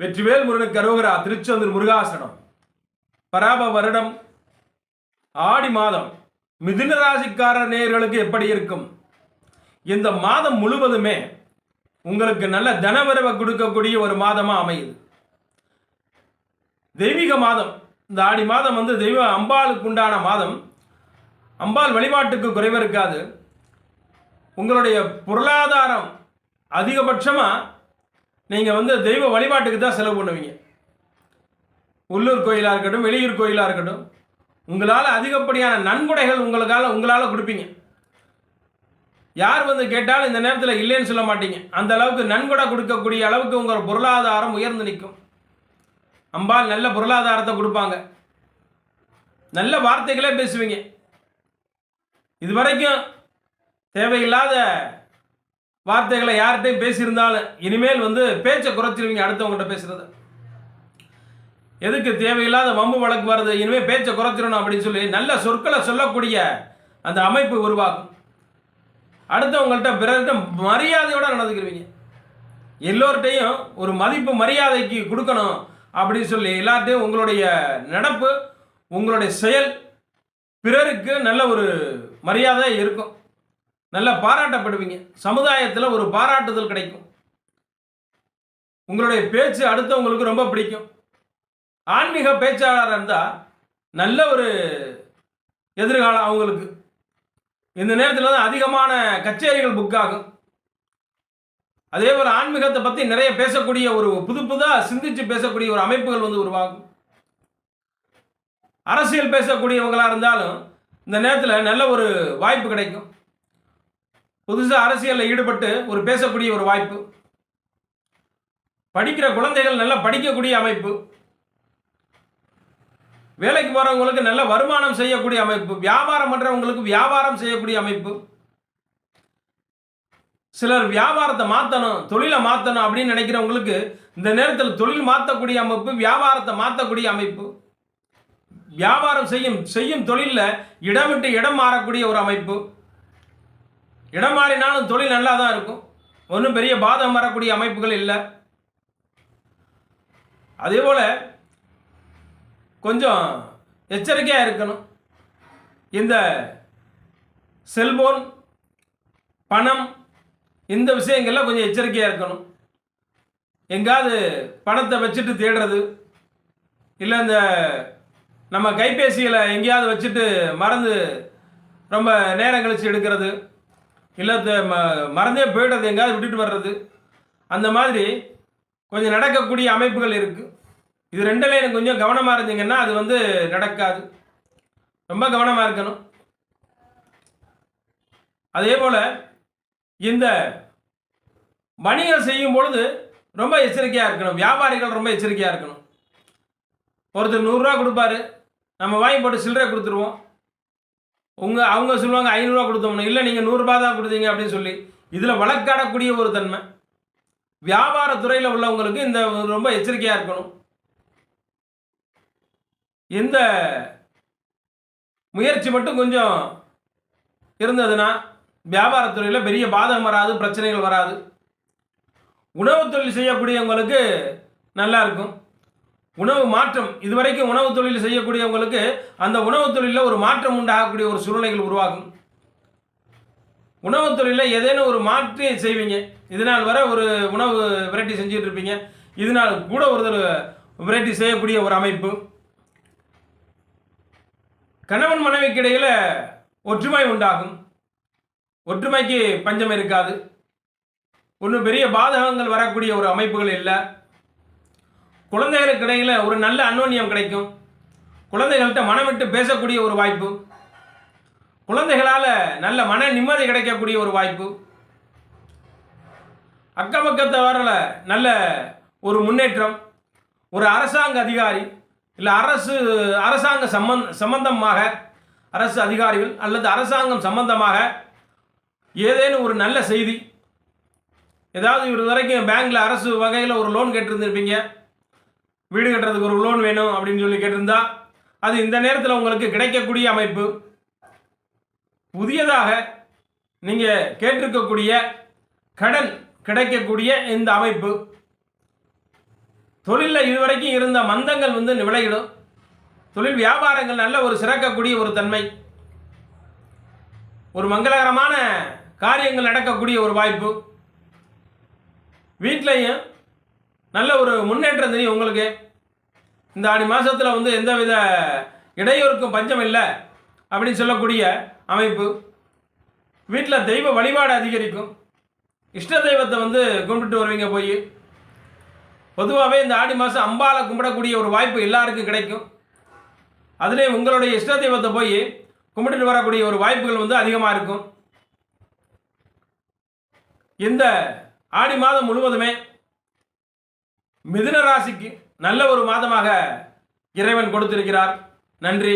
வெற்றிவேல் முருகனுக்கு அரோகரா. திருச்செந்தூர் முருகாசனம். பராப வருடம் ஆடி மாதம் மிதுன ராசிக்கார நேயர்களுக்கு எப்படி இருக்கும்? இந்த மாதம் முழுவதுமே உங்களுக்கு நல்ல தனவரவை கொடுக்கக்கூடிய ஒரு மாதமாக அமையுது. தெய்வீக மாதம். இந்த ஆடி மாதம் தெய்வ அம்பாளுக்கு உண்டான மாதம். அம்பாள் வழிபாட்டுக்கு குறைவு இருக்காது. உங்களுடைய பொருளாதாரம் அதிகபட்சமாக நீங்கள் தெய்வ வழிபாட்டுக்கு தான் செலவு பண்ணுவீங்க. உள்ளூர் கோயிலாக இருக்கட்டும், வெளியூர் கோயிலாக இருக்கட்டும், உங்களால் அதிகப்படியான நன்கொடைகள் உங்களால் கொடுப்பீங்க. யார் கேட்டாலும் இந்த நேரத்தில் இல்லைன்னு சொல்ல மாட்டீங்க. அந்த அளவுக்கு நன்கொடை கொடுக்கக்கூடிய அளவுக்கு உங்கள் பொருளாதாரம் உயர்ந்து நிற்கும். அம்பாள் நல்ல பொருளாதாரத்தை கொடுப்பாங்க. நல்ல வார்த்தைகளே பேசுவீங்க. இதுவரைக்கும் தேவையில்லாத வார்த்தைகளை யார்கிட்டையும் பேசியிருந்தாலும் இனிமேல் பேச்சை குறைச்சிருவீங்க. அடுத்தவங்ககிட்ட பேசுறது எதுக்கு தேவையில்லாத வம்பு வழக்கு வருது, இனிமேல் பேச்சை குறைச்சிடணும் அப்படின்னு சொல்லி நல்ல சொற்களை சொல்லக்கூடிய அந்த அமைப்பு உருவாகும். அடுத்தவங்கள்ட்ட பிறர்கிட்ட மரியாதையோடு நடந்துக்கிருவீங்க. எல்லோர்கிட்டையும் ஒரு மதிப்பு மரியாதைக்கு கொடுக்கணும் அப்படின்னு சொல்லி எல்லார்ட்டையும் உங்களுடைய நடப்பு, உங்களுடைய செயல் பிறருக்கு நல்ல ஒரு மரியாதை இருக்கும். நல்லா பாராட்டப்படுவீங்க. சமுதாயத்தில் ஒரு பாராட்டுதல் கிடைக்கும். உங்களுடைய பேச்சு அடுத்தவங்களுக்கு ரொம்ப பிடிக்கும். ஆன்மீக பேச்சாளராக இருந்தால் நல்ல ஒரு எதிர்காலம் அவங்களுக்கு. இந்த நேரத்தில் தான் அதிகமான கச்சேரிகள் புக் ஆகும். அதே போல் ஆன்மீகத்தை பற்றி நிறைய பேசக்கூடிய ஒரு புதுதாக சிந்திச்சு பேசக்கூடிய ஒரு அமைப்புகள் உருவாகும். அரசியல் பேசக்கூடியவங்களாக இருந்தாலும் இந்த நேரத்தில் நல்ல ஒரு வாய்ப்பு கிடைக்கும். புதுசாக அரசியலில் ஈடுபட்டு ஒரு பேசக்கூடிய ஒரு வாய்ப்பு. படிக்கிற குழந்தைகள் நல்லா படிக்கக்கூடிய அமைப்பு. வேலைக்கு போகிறவங்களுக்கு நல்ல வருமானம் செய்யக்கூடிய அமைப்பு. வியாபாரம் பண்ணுறவங்களுக்கு வியாபாரம் செய்யக்கூடிய அமைப்பு. சிலர் வியாபாரத்தை மாற்றணும், தொழிலை மாற்றணும் அப்படின்னு நினைக்கிறவங்களுக்கு இந்த நேரத்தில் தொழில் மாற்றக்கூடிய அமைப்பு, வியாபாரத்தை மாற்றக்கூடிய அமைப்பு. வியாபாரம் செய்யும் தொழிலில் இடம் விட்டு இடம் மாறக்கூடிய ஒரு அமைப்பு. இடம் மாறினாலும் தொழில் நல்லா தான் இருக்கும். ஒன்றும் பெரிய பாதகம் வரக்கூடிய அமைப்புகள் இல்லை. அதே போல் கொஞ்சம் எச்சரிக்கையாக இருக்கணும். இந்த செல்போன், பணம், இந்த விஷயங்கள்லாம் கொஞ்சம் எச்சரிக்கையாக இருக்கணும். எங்காவது பணத்தை வச்சுட்டு தேடுறது, இல்லை இந்த நம்ம கைபேசியில் எங்கேயாவது வச்சுட்டு மறந்து ரொம்ப நேரம் கழித்து எடுக்கிறது, இல்லை மறந்தே போய்டுறது, எங்கேயாவது விட்டுட்டு வர்றது, அந்த மாதிரி கொஞ்சம் நடக்கக்கூடிய அமைப்புகள் இருக்குது. இது ரெண்டில் எனக்கு கொஞ்சம் கவனமாக இருந்தீங்கன்னா அது நடக்காது. ரொம்ப கவனமாக இருக்கணும். அதே போல் இந்த வணிகம் செய்யும் பொழுது ரொம்ப எச்சரிக்கையாக இருக்கணும். வியாபாரிகள் ரொம்ப எச்சரிக்கையாக இருக்கணும். ஒருத்தர் 100 ரூபா கொடுப்பாரு, நம்ம வாங்கி போட்டு சில்லறை கொடுத்துருவோம். அவங்க சொல்லுவாங்க 500 ரூபா கொடுத்தோம்னு. இல்லை நீங்கள் 100 ரூபா தான் கொடுத்தீங்க அப்படின்னு சொல்லி இதில் வழக்காடக்கூடிய ஒரு தன்மை. வியாபாரத்துறையில் உள்ளவங்களுக்கு இந்த ரொம்ப எச்சரிக்கையாக இருக்கணும். இந்த முயற்சி மட்டும் கொஞ்சம் இருந்ததுன்னா வியாபாரத்துறையில் பெரிய பாதகம் வராது, பிரச்சனைகள் வராது. உணவு தொழில் செய்யக்கூடியவங்களுக்கு நல்லா இருக்கும். உணவு மாற்றம், இதுவரைக்கும் உணவு தொழில் செய்யக்கூடியவங்களுக்கு அந்த உணவு தொழிலில் ஒரு மாற்றம் உண்டாகக்கூடிய ஒரு சூழ்நிலைகள் உருவாகும். உணவு தொழிலில் ஏதேனும் ஒரு மாற்றி செய்வீங்க. இதனால் வர ஒரு உணவு வெரைட்டி செஞ்சுட்டு இருப்பீங்க. இதனால் கூட ஒரு வெரைட்டி செய்யக்கூடிய ஒரு அமைப்பு. கணவன் மனைவிக்கு இடையில் ஒற்றுமை உண்டாகும். ஒற்றுமைக்கு பஞ்சம் இருக்காது. ஒன்றும் பெரிய பாதகங்கள் வரக்கூடிய ஒரு அமைப்புகள் இல்லை. குழந்தைகளுக்கு இடையில் ஒரு நல்ல அந்யோன்யம் கிடைக்கும். குழந்தைகள்கிட்ட மனம் விட்டு பேசக்கூடிய ஒரு வாய்ப்பு. குழந்தைகளால் நல்ல மன நிம்மதி கிடைக்கக்கூடிய ஒரு வாய்ப்பு. அக்கம் பக்கத்தை வரல நல்ல ஒரு முன்னேற்றம். ஒரு அரசாங்க அதிகாரி இல்லை அரசாங்க சம்பந்தமாக அரசு அதிகாரிகள் அல்லது அரசாங்கம் சம்பந்தமாக ஏதேனும் ஒரு நல்ல செய்தி. ஏதாவது இது வரைக்கும் பேங்க்கில் அரசு வகையில் ஒரு லோன் கேட்டிருந்துருப்பீங்க. வீடு கட்டுறதுக்கு ஒரு லோன் வேணும் அப்படின்னு சொல்லி கேட்டிருந்தா அது இந்த நேரத்தில் உங்களுக்கு கிடைக்கக்கூடிய அமைப்பு. புதியதாக நீங்கள் கேட்டிருக்கக்கூடிய கடன் கிடைக்கக்கூடிய இந்த அமைப்பு. தொழிலில் இதுவரைக்கும் இருந்த மந்தங்கள் வந்து விலகிடும். தொழில் வியாபாரங்கள் நல்ல ஒரு சிறக்கக்கூடிய ஒரு தன்மை, ஒரு மங்களகரமான காரியங்கள் நடக்கக்கூடிய ஒரு வாய்ப்பு. வீட்லையும் நல்ல ஒரு முன்னேற்றம் தெரியும் உங்களுக்கு. இந்த ஆடி மாதத்தில் வந்து எந்தவித இடையூறுக்கும் பஞ்சம் இல்லை அப்படின்னு சொல்லக்கூடிய அமைப்பு. வீட்டில் தெய்வ வழிபாடு அதிகரிக்கும். இஷ்ட தெய்வத்தை வந்து கும்பிட்டு வருவீங்க போய். பொதுவாகவே இந்த ஆடி மாதம் அம்பாலை கும்பிடக்கூடிய ஒரு வாய்ப்பு எல்லாருக்கும் கிடைக்கும். அதுலேயும் உங்களுடைய இஷ்ட தெய்வத்தை போய் கும்பிட்டுட்டு வரக்கூடிய ஒரு வாய்ப்புகள் வந்து அதிகமாக இருக்கும். இந்த ஆடி மாதம் முழுவதுமே மிதுன ராசிக்கு நல்ல ஒரு மாதமாக இறைவன் கொடுத்திருக்கிறார். நன்றி.